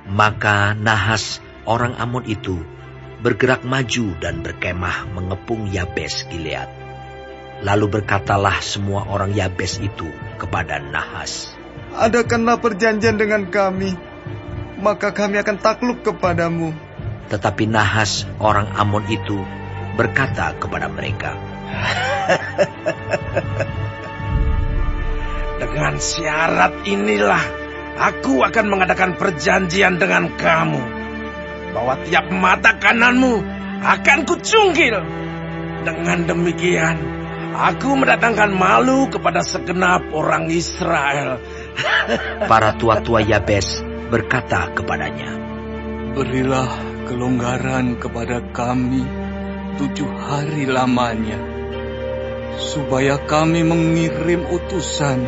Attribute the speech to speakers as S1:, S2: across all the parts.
S1: Maka Nahas orang Amon itu bergerak maju dan berkemah mengepung Yabes Gilead. Lalu berkatalah semua orang Yabes itu kepada Nahas,
S2: "Adakanlah perjanjian dengan kami, maka kami akan takluk kepadamu."
S1: Tetapi Nahas orang Amon itu berkata kepada mereka,
S3: "Dengan syarat inilah aku akan mengadakan perjanjian dengan kamu, bahwa tiap mata kananmu akan kucunggil. Dengan demikian, aku mendatangkan malu kepada segenap orang Israel."
S1: Para tua-tua Yabes berkata kepadanya,
S4: "Berilah kelonggaran kepada kami 7 hari lamanya, supaya kami mengirim utusan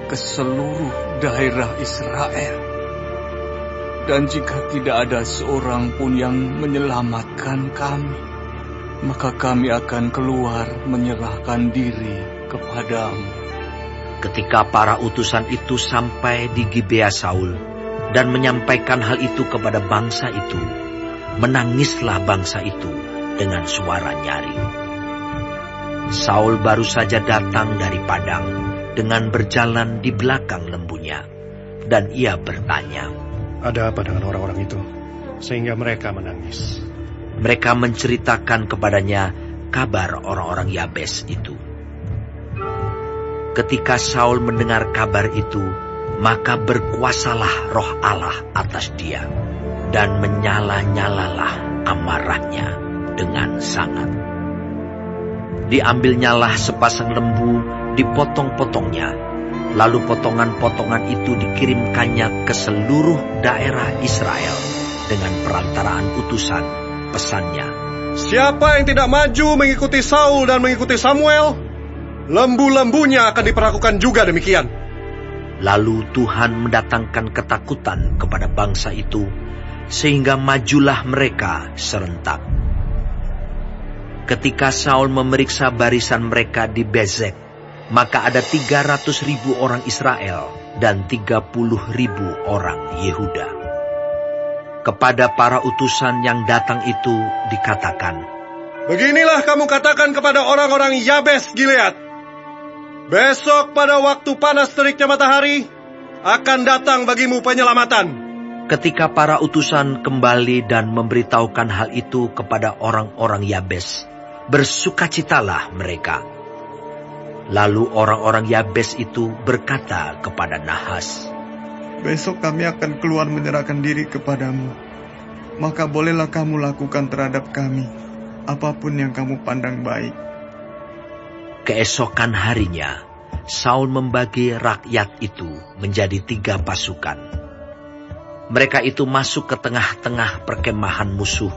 S4: ke seluruh daerah Israel. Dan jika tidak ada seorang pun yang menyelamatkan kami, maka kami akan keluar menyerahkan diri kepadamu."
S1: Ketika para utusan itu sampai di Gibea Saul dan menyampaikan hal itu kepada bangsa itu, menangislah bangsa itu dengan suara nyaring. Saul baru saja datang dari padang dengan berjalan di belakang lembunya, dan ia bertanya,
S5: "Ada apa dengan orang-orang itu, sehingga mereka menangis?"
S1: Mereka menceritakan kepadanya kabar orang-orang Yabes itu. Ketika Saul mendengar kabar itu, maka berkuasalah roh Allah atas dia, dan menyala-nyalalah amarahnya dengan sangat. Diambilnyalah sepasang lembu, dipotong-potongnya, lalu potongan-potongan itu dikirimkannya ke seluruh daerah Israel dengan perantaraan utusan. Pesannya,
S5: "Siapa yang tidak maju mengikuti Saul dan mengikuti Samuel, lembu-lembunya akan diperlakukan juga demikian."
S1: Lalu Tuhan mendatangkan ketakutan kepada bangsa itu, sehingga majulah mereka serentak. Ketika Saul memeriksa barisan mereka di Bezek, maka ada 300.000 orang Israel dan 30.000 orang Yehuda. Kepada para utusan yang datang itu dikatakan,
S5: "Beginilah kamu katakan kepada orang-orang Yabes Gilead, besok pada waktu panas teriknya matahari, akan datang bagimu penyelamatan."
S1: Ketika para utusan kembali dan memberitahukan hal itu kepada orang-orang Yabes, bersukacitalah mereka. Lalu orang-orang Yabes itu berkata kepada Nahas,
S2: "Besok kami akan keluar menyerahkan diri kepadamu. Maka bolehlah kamu lakukan terhadap kami apapun yang kamu pandang baik."
S1: Keesokan harinya, Saul membagi rakyat itu menjadi 3 pasukan. Mereka itu masuk ke tengah-tengah perkemahan musuh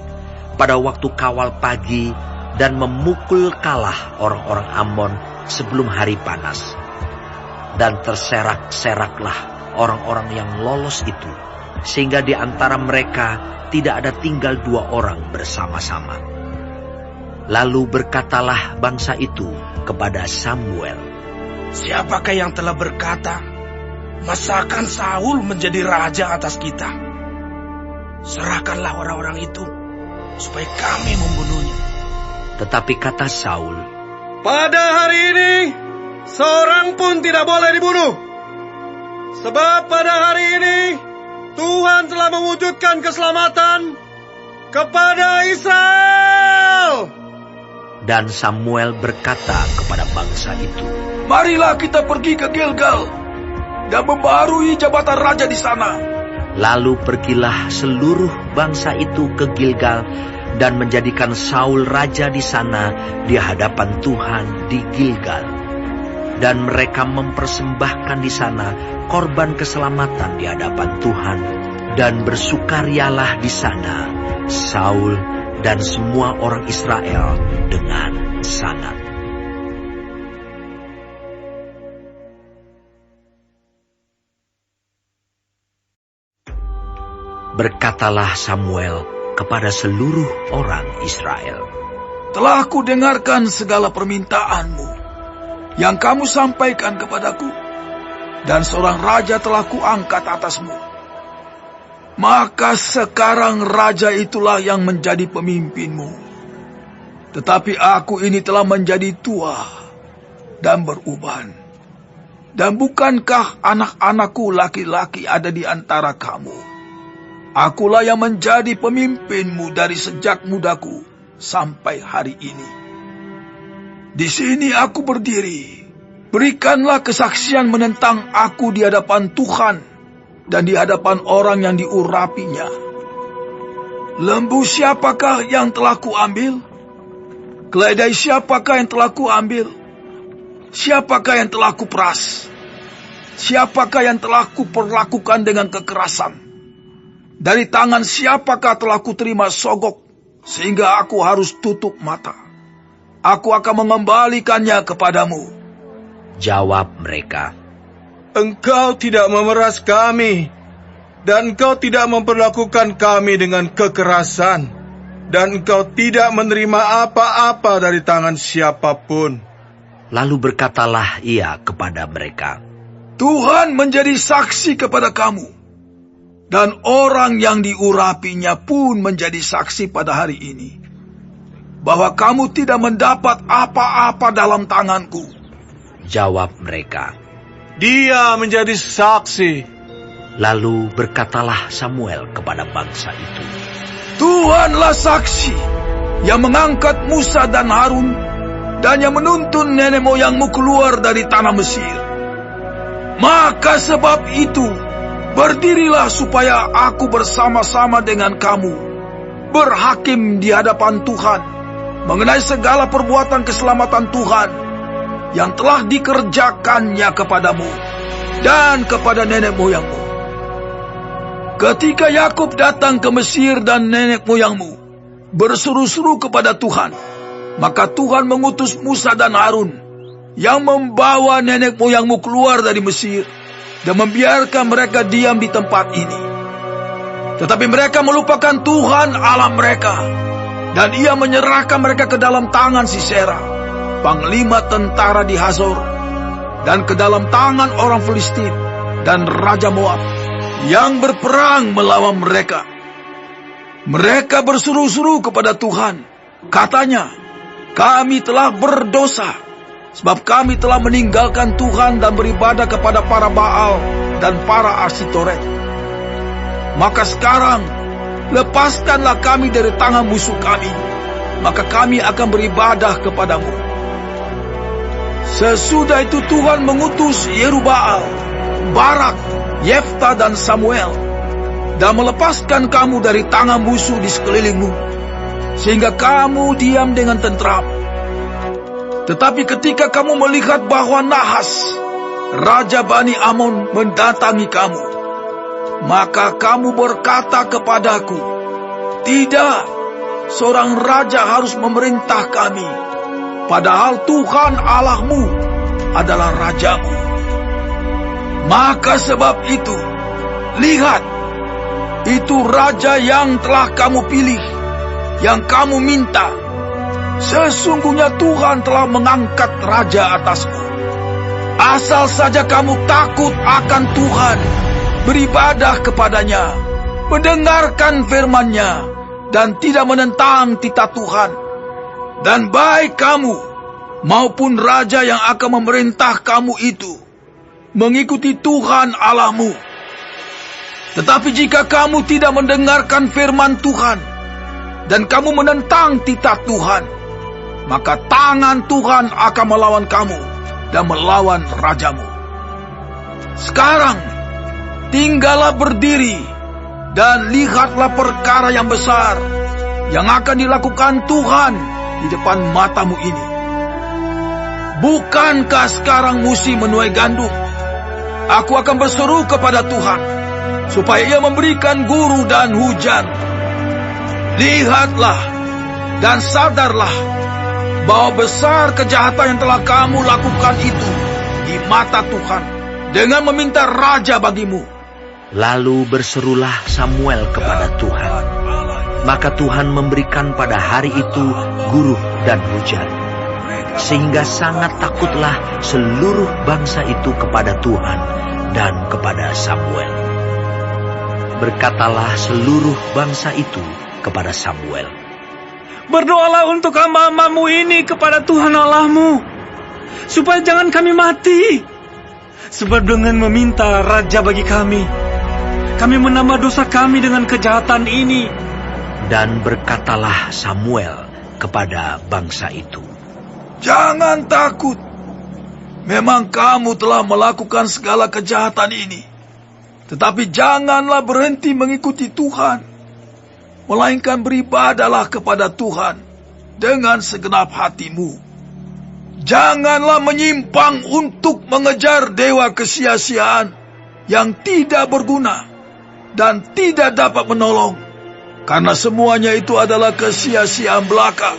S1: pada waktu kawal pagi dan memukul kalah orang-orang Amon sebelum hari panas. Dan terserak-seraklah orang-orang yang lolos itu, sehingga di antara mereka tidak ada tinggal 2 orang bersama-sama. Lalu berkatalah bangsa itu kepada Samuel,
S3: "Siapakah yang telah berkata, masakan Saul menjadi raja atas kita? Serahkanlah orang-orang itu, supaya kami membunuhnya."
S1: Tetapi kata Saul,
S5: "Pada hari ini, seorang pun tidak boleh dibunuh. Sebab pada hari ini, Tuhan telah mewujudkan keselamatan kepada Israel."
S1: Dan Samuel berkata kepada bangsa itu,
S3: "Marilah kita pergi ke Gilgal dan membarui jabatan raja di sana."
S1: Lalu pergilah seluruh bangsa itu ke Gilgal dan menjadikan Saul raja di sana di hadapan Tuhan di Gilgal. Dan mereka mempersembahkan di sana korban keselamatan di hadapan Tuhan, dan bersukarialah di sana Saul dan semua orang Israel dengan sangat. Berkatalah Samuel kepada seluruh orang Israel,
S3: "Telah aku dengarkan segala permintaanmu yang kamu sampaikan kepadaku, dan seorang raja telah kuangkat atasmu.
S6: maka sekarang raja itulah yang menjadi pemimpinmu. Tetapi aku ini telah menjadi tua dan beruban. Dan bukankah anak-anakku laki-laki ada di antara kamu? Akulah yang menjadi pemimpinmu dari sejak mudaku sampai hari ini. Di sini aku berdiri. Berikanlah kesaksian menentang aku di hadapan Tuhan dan di hadapan orang yang diurapinya. Lembu siapakah yang telah kuambil? Keledai siapakah yang telah kuambil? Siapakah yang telah kuperas? Siapakah yang telah kuperlakukan dengan kekerasan? Dari tangan siapakah telah kuterima sogok sehingga aku harus tutup mata? Aku akan mengembalikannya kepadamu.
S1: Jawab mereka,
S5: Engkau tidak memeras kami, dan engkau tidak memperlakukan kami dengan kekerasan, dan engkau tidak menerima apa-apa dari tangan siapapun.
S1: Lalu berkatalah ia kepada mereka,
S6: Tuhan menjadi saksi kepada kamu, dan orang yang diurapinya pun menjadi saksi pada hari ini, bahwa kamu tidak mendapat apa-apa dalam tanganku.
S1: Jawab mereka.
S5: Dia menjadi saksi.
S1: Lalu berkatalah Samuel kepada bangsa itu,
S6: Tuhanlah saksi yang mengangkat Musa dan Harun dan yang menuntun nenek moyangmu keluar dari tanah Mesir. Maka sebab itu, berdirilah supaya aku bersama-sama dengan kamu berhakim di hadapan Tuhan mengenai segala perbuatan keselamatan Tuhan yang telah dikerjakannya kepadamu dan kepada nenek moyangmu. Ketika Yakub datang ke Mesir dan nenek moyangmu berseru-seru kepada Tuhan, maka Tuhan mengutus Musa dan Harun yang membawa nenek moyangmu keluar dari Mesir dan membiarkan mereka diam di tempat ini. Tetapi mereka melupakan Tuhan Allah mereka, dan ia menyerahkan mereka ke dalam tangan Sisera, panglima tentara di Hazor, dan ke dalam tangan orang Filistin dan Raja Moab yang berperang melawan mereka. Mereka berseru-seru kepada Tuhan. Katanya, kami telah berdosa, sebab kami telah meninggalkan Tuhan dan beribadah kepada para Baal dan para Asytoret. Maka sekarang, lepaskanlah kami dari tangan musuh kami, maka kami akan beribadah kepadamu. Sesudah itu Tuhan mengutus Yerubbaal, Barak, Yefta dan Samuel, dan melepaskan kamu dari tangan musuh di sekelilingmu, sehingga kamu diam dengan tentram. Tetapi ketika kamu melihat bahwa Nahas, Raja Bani Amon, mendatangi kamu, maka kamu berkata kepadaku, tidak, seorang raja harus memerintah kami, padahal Tuhan Allahmu adalah rajamu. Maka sebab itu, lihat, itu raja yang telah kamu pilih, yang kamu minta. Sesungguhnya Tuhan telah mengangkat raja atasku. Asal saja kamu takut akan Tuhan, beribadah kepadanya, mendengarkan firman-Nya, dan tidak menentang titah Tuhan. Dan baik kamu maupun raja yang akan memerintah kamu itu mengikuti Tuhan Allahmu. Tetapi jika kamu tidak mendengarkan firman Tuhan dan kamu menentang titah Tuhan, maka tangan Tuhan akan melawan kamu dan melawan rajamu. Sekarang tinggallah berdiri dan lihatlah perkara yang besar yang akan dilakukan Tuhan di depan matamu ini. Bukankah sekarang musim menuai gandum? Aku akan berseru kepada Tuhan supaya ia memberikan guru dan hujan. Lihatlah dan sadarlah bahwa besar kejahatan yang telah kamu lakukan itu di mata Tuhan dengan meminta raja bagimu.
S1: Lalu berserulah Samuel kepada Tuhan. Maka Tuhan memberikan pada hari itu guru dan hujan, sehingga sangat takutlah seluruh bangsa itu kepada Tuhan dan kepada Samuel. Berkatalah seluruh bangsa itu kepada Samuel,
S4: Berdoalah untuk hamba-hambamu ini kepada Tuhan Allahmu, supaya jangan kami mati. Sebab dengan meminta raja bagi kami menambah dosa kami dengan kejahatan ini.
S1: Dan berkatalah Samuel kepada bangsa itu,
S6: Jangan takut. Memang kamu telah melakukan segala kejahatan ini. Tetapi janganlah berhenti mengikuti Tuhan, melainkan beribadahlah kepada Tuhan dengan segenap hatimu. Janganlah menyimpang untuk mengejar dewa kesia-siaan yang tidak berguna dan tidak dapat menolong, karena semuanya itu adalah kesia-siaan belaka.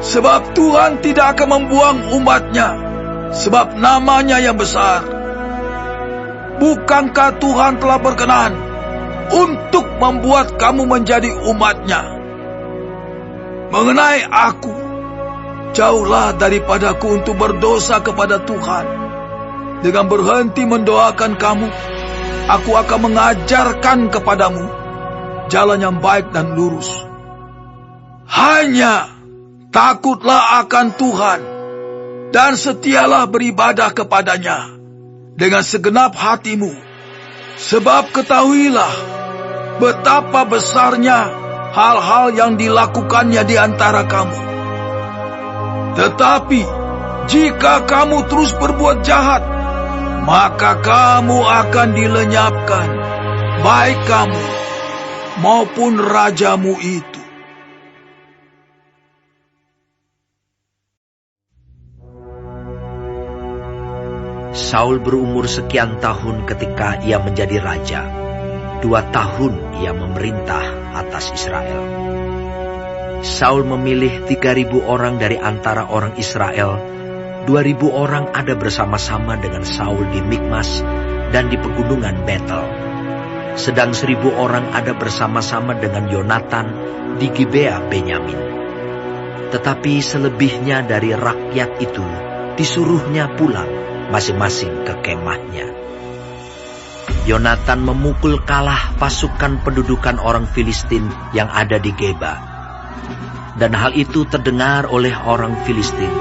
S6: Sebab Tuhan tidak akan membuang umat-Nya, sebab namanya yang besar. Bukankah Tuhan telah berkenan untuk membuat kamu menjadi umat-Nya? Mengenai aku, jauhlah daripadaku untuk berdosa kepada Tuhan. Dengan berhenti mendoakan kamu, aku akan mengajarkan kepadamu jalan yang baik dan lurus. Hanya takutlah akan Tuhan dan setialah beribadah kepadanya dengan segenap hatimu. Sebab ketahuilah betapa besarnya hal-hal yang dilakukannya di antara kamu. Tetapi jika kamu terus berbuat jahat, maka kamu akan dilenyapkan, baik kamu maupun rajamu itu.
S1: Saul berumur sekian tahun ketika ia menjadi raja. 2 tahun ia memerintah atas Israel. Saul memilih 3.000 orang dari antara orang Israel. 2.000 orang ada bersama-sama dengan Saul di Mikmas dan di pegunungan Betel. Sedang 1.000 orang ada bersama-sama dengan Yonatan di Gibea Benyamin. Tetapi selebihnya dari rakyat itu disuruhnya pulang masing-masing ke kemahnya. Yonatan memukul kalah pasukan pendudukan orang Filistin yang ada di Geba. Dan hal itu terdengar oleh orang Filistin.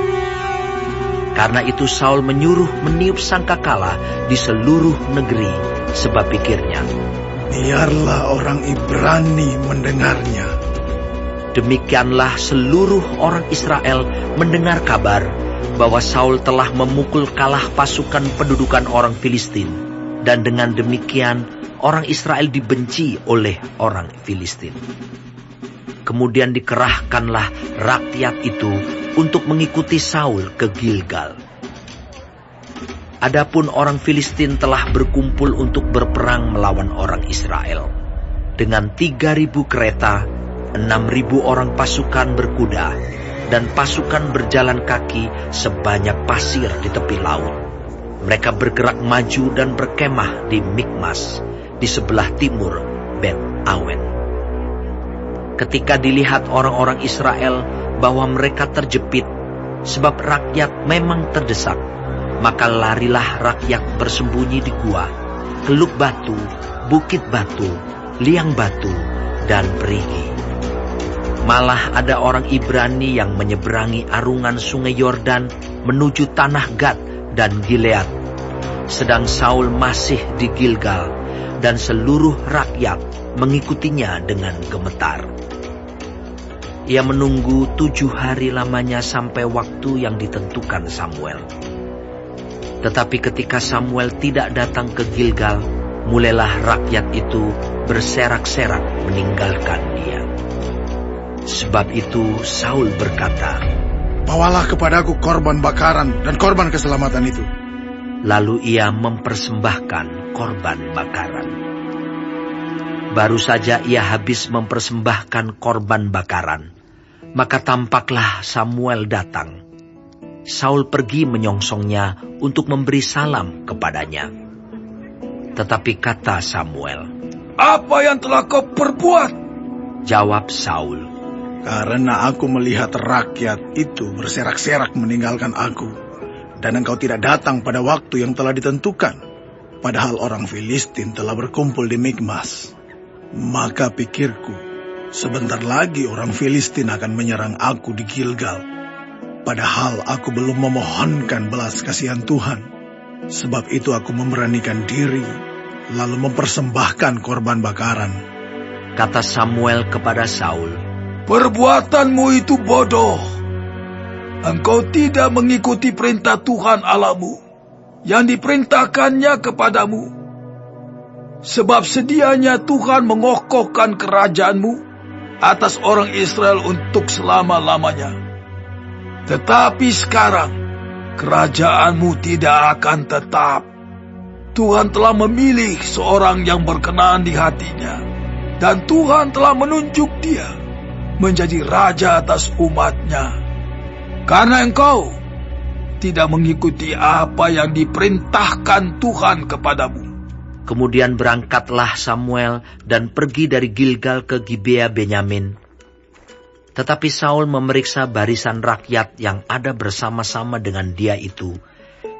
S1: Karena itu Saul menyuruh meniup sangkakala di seluruh negeri, sebab pikirnya,
S7: biarlah orang Ibrani mendengarnya.
S1: Demikianlah seluruh orang Israel mendengar kabar bahwa Saul telah memukul kalah pasukan pendudukan orang Filistin, dan dengan demikian orang Israel dibenci oleh orang Filistin. Kemudian dikerahkanlah rakyat itu untuk mengikuti Saul ke Gilgal. Adapun orang Filistin telah berkumpul untuk berperang melawan orang Israel. Dengan 3.000 kereta, 6.000 orang pasukan berkuda, dan pasukan berjalan kaki sebanyak pasir di tepi laut. Mereka bergerak maju dan berkemah di Mikmas, di sebelah timur Bet Awen. Ketika dilihat orang-orang Israel bahwa mereka terjepit, sebab rakyat memang terdesak, maka larilah rakyat bersembunyi di gua, teluk batu, bukit batu, liang batu, dan perigi. Malah ada orang Ibrani yang menyeberangi arungan sungai Yordan menuju tanah Gad dan Gilead. Sedang Saul masih di Gilgal dan seluruh rakyat mengikutinya dengan gemetar. Ia menunggu 7 hari lamanya sampai waktu yang ditentukan Samuel. Tetapi ketika Samuel tidak datang ke Gilgal, mulailah rakyat itu berserak-serak meninggalkan dia. Sebab itu Saul berkata,
S7: bawalah kepadaku korban bakaran dan korban keselamatan itu.
S1: Lalu ia mempersembahkan korban bakaran. Baru saja ia habis mempersembahkan korban bakaran, maka tampaklah Samuel datang. Saul pergi menyongsongnya untuk memberi salam kepadanya. Tetapi kata Samuel,
S6: Apa yang telah kau perbuat?
S1: Jawab Saul,
S7: Karena aku melihat rakyat itu berserak-serak meninggalkan aku, dan engkau tidak datang pada waktu yang telah ditentukan. padahal orang Filistin telah berkumpul di Mikmas. Maka pikirku, sebentar lagi orang Filistin akan menyerang aku di Gilgal. Padahal aku belum memohonkan belas kasihan Tuhan. Sebab itu aku memberanikan diri, lalu mempersembahkan korban bakaran.
S1: Kata Samuel kepada Saul,
S6: Perbuatanmu itu bodoh. Engkau tidak mengikuti perintah Tuhan Allahmu yang diperintahkannya kepadamu. Sebab sedianya Tuhan mengokohkan kerajaanmu atas orang Israel untuk selama-lamanya. Tetapi sekarang, kerajaanmu tidak akan tetap. Tuhan telah memilih seorang yang berkenan di hatinya, dan Tuhan telah menunjuk dia menjadi raja atas umatnya. Karena engkau tidak mengikuti apa yang diperintahkan Tuhan kepadamu.
S1: Kemudian berangkatlah Samuel dan pergi dari Gilgal ke Gibea Benyamin. Tetapi Saul memeriksa barisan rakyat yang ada bersama-sama dengan dia itu,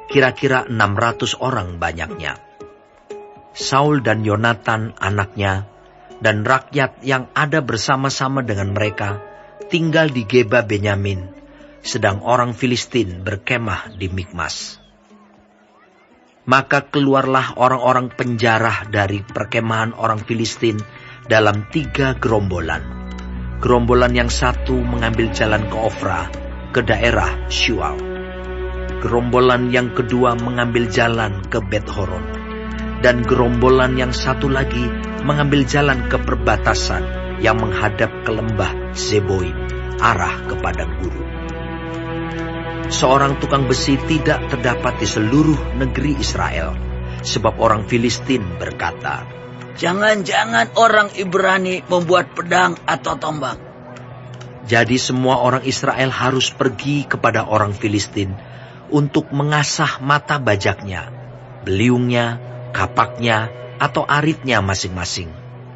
S1: kira-kira 600 orang banyaknya. Saul dan Yonatan anaknya, dan rakyat yang ada bersama-sama dengan mereka, tinggal di Geba Benyamin, sedang orang Filistin berkemah di Mikmas. Maka keluarlah orang-orang penjarah dari perkemahan orang Filistin dalam 3 gerombolan. Gerombolan yang satu mengambil jalan ke Ofra, ke daerah Shual. Gerombolan yang kedua mengambil jalan ke Bet-Horon. Dan gerombolan yang satu lagi mengambil jalan ke perbatasan yang menghadap ke lembah Zeboim, arah ke padang gurun. Seorang tukang besi tidak terdapat di seluruh negeri Israel, sebab orang Filistin berkata,
S8: Jangan-jangan orang Ibrani membuat pedang atau tombak.
S1: jadi semua orang Israel harus pergi kepada orang Filistin untuk mengasah mata bajaknya, beliungnya, kapaknya, atau aritnya masing-masing.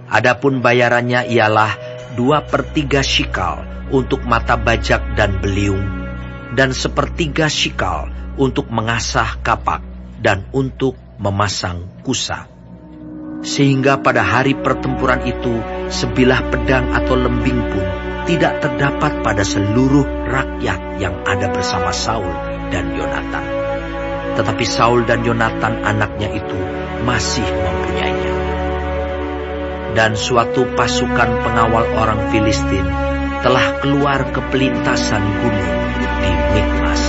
S1: Adapun bayarannya ialah 2/3 shikal untuk mata bajak dan beliung, dan 1/3 shikal untuk mengasah kapak dan untuk memasang kusa. Sehingga pada hari pertempuran itu, sebilah pedang atau lembing pun tidak terdapat pada seluruh rakyat yang ada bersama Saul dan Yonatan. Tetapi Saul dan Yonatan anaknya itu masih mempunyainya. Dan suatu pasukan pengawal orang Filistin telah keluar ke pelintasan gunung di Mikmas.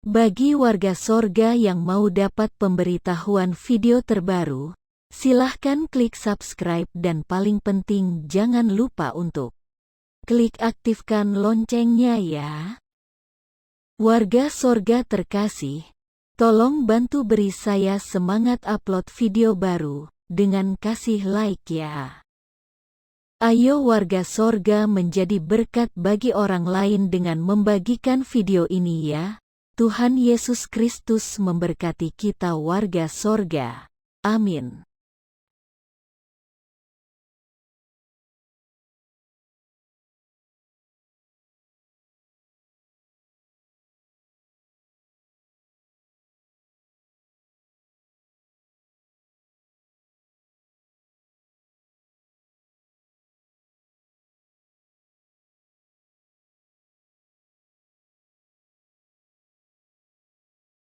S9: Bagi warga Sorga yang mau dapat pemberitahuan video terbaru, silahkan klik subscribe dan paling penting jangan lupa untuk klik aktifkan loncengnya ya. Warga Sorga terkasih, tolong bantu beri saya semangat upload video baru dengan kasih like ya. Ayo warga Sorga menjadi berkat bagi orang lain dengan membagikan video ini ya. Tuhan Yesus Kristus memberkati kita warga Sorga. Amin.